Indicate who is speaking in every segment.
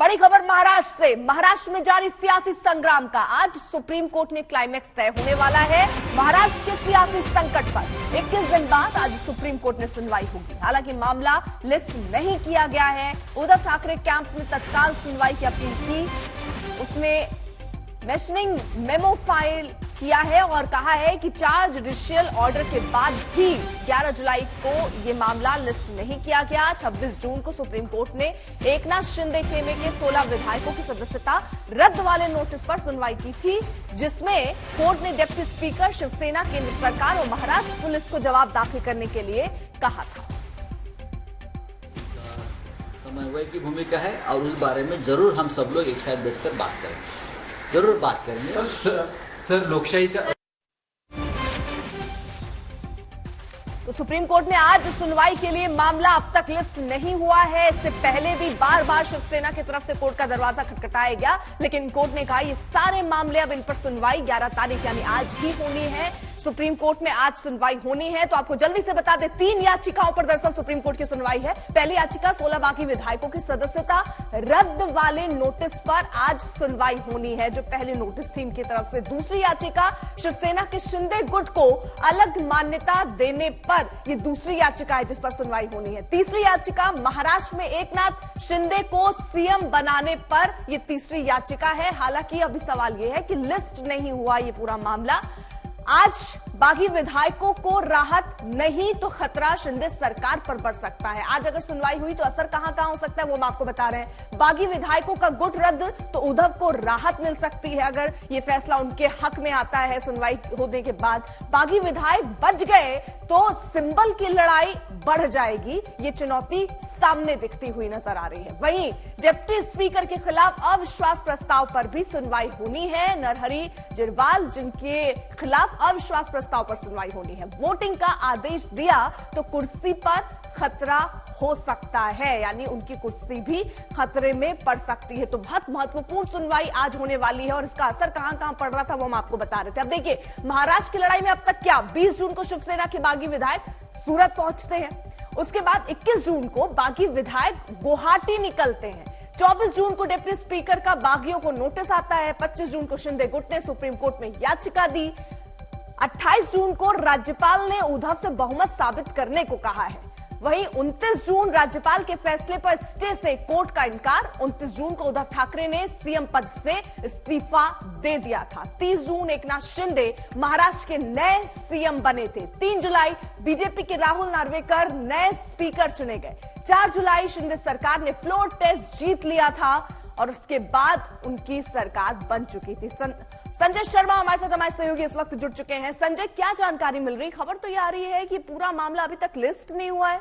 Speaker 1: बड़ी खबर महाराष्ट्र से। महाराष्ट्र में जारी सियासी संग्राम का आज सुप्रीम कोर्ट में क्लाइमैक्स तय होने वाला है। महाराष्ट्र के सियासी संकट पर 21 दिन बाद आज सुप्रीम कोर्ट में सुनवाई होगी। हालांकि मामला लिस्ट नहीं किया गया है। उद्धव ठाकरे कैंप ने तत्काल सुनवाई की अपील की। उसने मेंशनिंग मेमो फाइल किया है और कहा है कि 4 जुडिशियल ऑर्डर के बाद भी 11 जुलाई को ये मामला लिस्ट नहीं किया गया। 26 जून को सुप्रीम कोर्ट ने एकनाथ शिंदे खेमे के 16 विधायकों की सदस्यता रद्द वाले नोटिस पर सुनवाई की थी, जिसमें कोर्ट ने डिप्टी स्पीकर, शिवसेना, केंद्र सरकार और महाराष्ट्र पुलिस को जवाब दाखिल करने के लिए कहा था।
Speaker 2: समन्वय की भूमिका है और उस बारे में जरूर हम सब लोग एक साथ बैठकर बात करेंगे, जरूर बात करेंगे।
Speaker 3: सर लोकशाहीच्या
Speaker 1: तो सुप्रीम कोर्ट में आज सुनवाई के लिए मामला अब तक लिस्ट नहीं हुआ है। इससे पहले भी बार बार शिवसेना की तरफ से कोर्ट का दरवाजा खटखटाया गया, लेकिन कोर्ट ने कहा ये सारे मामले अब इन पर सुनवाई 11 तारीख यानी आज ही होनी है। सुप्रीम कोर्ट में आज सुनवाई होनी है। तो आपको जल्दी से बता दें, 3 याचिकाओं पर दरअसल सुप्रीम कोर्ट की सुनवाई है। पहली याचिका 16 बागी विधायकों की सदस्यता रद्द वाले नोटिस पर आज सुनवाई होनी है, जो पहली नोटिस थी इनकी तरफ से। दूसरी याचिका शिवसेना के शिंदे गुट को अलग मान्यता देने पर, ये दूसरी याचिका है जिस पर सुनवाई होनी है। तीसरी याचिका महाराष्ट्र में एकनाथ शिंदे को सीएम बनाने पर, यह तीसरी याचिका है। हालांकि अभी सवाल यह है कि लिस्ट नहीं हुआ ये पूरा मामला। आज बागी विधायकों को राहत नहीं तो खतरा शिंदे सरकार पर बढ़ सकता है। आज अगर सुनवाई हुई तो असर कहां कहां हो सकता है वो हम आपको बता रहे हैं। बागी विधायकों का गुट रद्द तो उद्धव को राहत मिल सकती है अगर ये फैसला उनके हक में आता है सुनवाई होने के बाद। बागी विधायक बच गए तो सिंबल की लड़ाई बढ़ जाएगी, ये चुनौती सामने दिखती हुई नजर आ रही है। वहीं डिप्टी स्पीकर के खिलाफ अविश्वास प्रस्ताव पर भी सुनवाई होनी है। नरहरि झिरवाल जिनके खिलाफ अविश्वास प्रस्ताव पर सुनवाई होनी है, वोटिंग का आदेश दिया तो कुर्सी पर खतरा हो सकता है, यानी उनकी कुर्सी भी खतरे में पड़ सकती है। तो बहुत महत्वपूर्ण सुनवाई आज होने वाली है और इसका असर कहां कहां पड़ रहा था वो हम आपको बता रहे थे। अब देखिए महाराष्ट्र की लड़ाई में अब तक क्या, 20 जून को शिवसेना के बागी विधायक सूरत पहुंचते हैं। उसके बाद 21 जून को बागी विधायक गुवाहाटी निकलते हैं। 24 जून को डिप्टी स्पीकर का बागियों को नोटिस आता है। 25 जून को शिंदे गुट ने सुप्रीम कोर्ट में याचिका दी। 28 जून को राज्यपाल ने उद्धव से बहुमत साबित करने को कहा है। वहीं 29 जून राज्यपाल के फैसले पर स्टे से कोर्ट का इनकार। 29 जून को उद्धव ठाकरे ने सीएम पद से इस्तीफा दे दिया था। 30 जून एकनाथ शिंदे महाराष्ट्र के नए सीएम बने थे। 3 जुलाई बीजेपी के राहुल नार्वेकर नए स्पीकर चुने गए। 4 जुलाई शिंदे सरकार ने फ्लोर टेस्ट जीत लिया था और उसके बाद उनकी सरकार बन चुकी थी। संजय शर्मा हमारे साथ, हमारे सहयोगी इस वक्त जुड़ चुके हैं। संजय, क्या जानकारी मिल रही? खबर तो ये आ रही है कि पूरा मामला अभी तक लिस्ट नहीं हुआ है।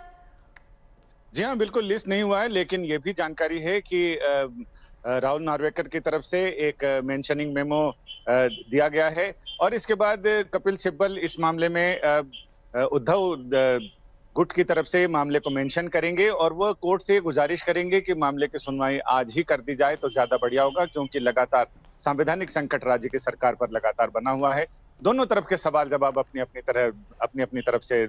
Speaker 4: जी हाँ, बिल्कुल लिस्ट नहीं हुआ है, लेकिन ये भी जानकारी है कि राहुल नार्वेकर की तरफ से एक मेंशनिंग मेमो दिया गया है और इसके बाद कपिल सिब्बल इस मामले में उद्धव गुट की तरफ से मामले को मेंशन करेंगे और वो कोर्ट से गुजारिश करेंगे कि मामले की सुनवाई आज ही कर दी जाए तो ज्यादा बढ़िया होगा, क्योंकि लगातार संवैधानिक संकट राज्य की सरकार पर लगातार बना हुआ है। दोनों तरफ के सवाल जवाब अपनी अपनी तरफ से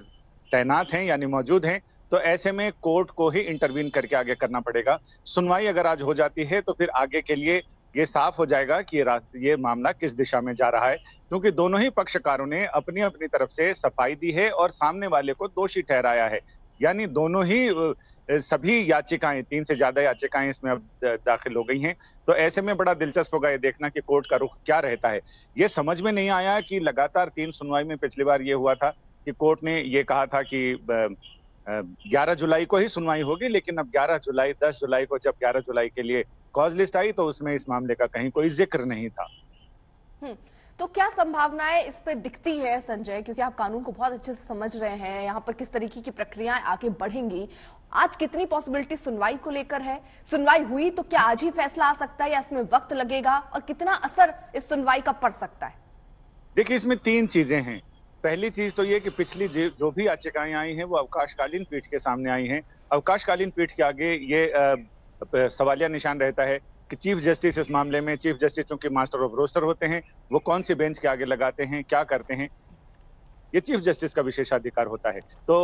Speaker 4: तैनात हैं यानी मौजूद हैं, तो ऐसे में कोर्ट को ही इंटरवीन करके आगे करना पड़ेगा। सुनवाई अगर आज हो जाती है तो फिर आगे के लिए ये साफ हो जाएगा कि ये मामला किस दिशा में जा रहा है, क्योंकि दोनों ही पक्षकारों ने अपनी अपनी तरफ से सफाई दी है और सामने वाले को दोषी ठहराया है। यानी दोनों ही सभी याचिकाएं, 3 से ज्यादा याचिकाएं इसमें अब दाखिल हो गई हैं। तो ऐसे में बड़ा दिलचस्प होगा ये देखना कि कोर्ट का रुख क्या रहता है। ये समझ में नहीं आया कि लगातार 3 सुनवाई में पिछली बार ये हुआ था कि कोर्ट ने ये कहा था कि 11 जुलाई को ही सुनवाई होगी, लेकिन अब 10 जुलाई को जब 11 जुलाई के लिए कॉज लिस्ट आई तो उसमें इस मामले का कहीं कोई जिक्र नहीं था।
Speaker 1: तो क्या संभावनाएं इस पे दिखती है संजय, क्योंकि आप कानून को बहुत अच्छे से समझ रहे हैं, यहाँ पर किस तरीके की प्रक्रियाएं आगे बढ़ेंगी? आज कितनी पॉसिबिलिटी सुनवाई को लेकर है? सुनवाई हुई तो क्या आज ही फैसला आ सकता है या इसमें वक्त लगेगा, और कितना असर इस सुनवाई का पड़ सकता है?
Speaker 4: देखिए, इसमें 3 चीजें हैं। पहली चीज तो ये कि पिछली जो भी याचिकाएं आई हैं वो अवकाशकालीन पीठ के सामने आई हैं। अवकाशकालीन पीठ के आगे ये सवालिया निशान रहता है कि चीफ जस्टिस इस मामले में, चीफ जस्टिस चूंकि मास्टर ऑफ रोस्टर होते हैं, वो कौन सी बेंच के आगे लगाते हैं, क्या करते हैं, ये चीफ जस्टिस का विशेषाधिकार होता है। तो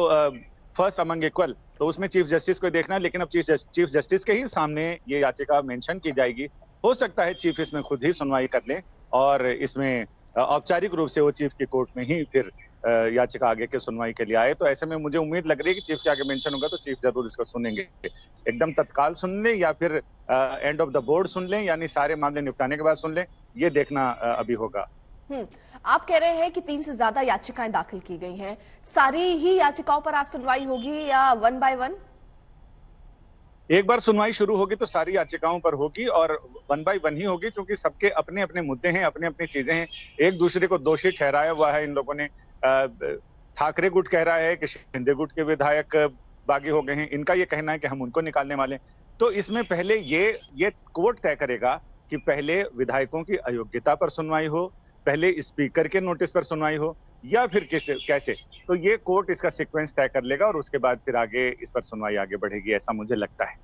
Speaker 4: फर्स्ट अमंग इक्वल, तो उसमें चीफ जस्टिस को देखना है, लेकिन अब चीफ जस्टिस के ही सामने ये याचिका मेंशन की जाएगी। हो सकता है चीफ इसमें खुद ही सुनवाई कर ले और इसमें औपचारिक रूप से वो चीफ की कोर्ट में ही फिर याचिका आगे के सुनवाई के लिए आए। तो ऐसे में मुझे उम्मीद लग रही है कि चीफ के आगे मेंशन होगा तो चीफ जरूर इसको सुनेंगे। एकदम तत्काल सुन लें या फिर एंड ऑफ द बोर्ड सुन लें, यानी सारे मामले निपटाने के बाद सुन लें, ये देखना अभी होगा।
Speaker 1: आप कह रहे हैं कि 3 से ज्यादा याचिकाएं दाखिल की गई हैं, सारी ही याचिकाओं पर आज सुनवाई होगी या वन बाय वन?
Speaker 4: एक बार सुनवाई शुरू होगी तो सारी याचिकाओं पर होगी और वन बाय वन ही होगी, क्योंकि सबके अपने अपने मुद्दे हैं, अपने अपनी चीजें हैं। एक दूसरे को दोषी ठहराया हुआ है इन लोगों ने। ठाकरे गुट कह रहा है कि शिंदे गुट के विधायक बागी हो गए हैं, इनका ये कहना है कि हम उनको निकालने वाले। तो इसमें पहले ये कोर्ट तय करेगा कि पहले विधायकों की अयोग्यता पर सुनवाई हो, पहले स्पीकर के नोटिस पर सुनवाई हो, या फिर कैसे। तो ये कोर्ट इसका सीक्वेंस तय कर लेगा और उसके बाद फिर आगे इस पर सुनवाई आगे बढ़ेगी, ऐसा मुझे लगता है।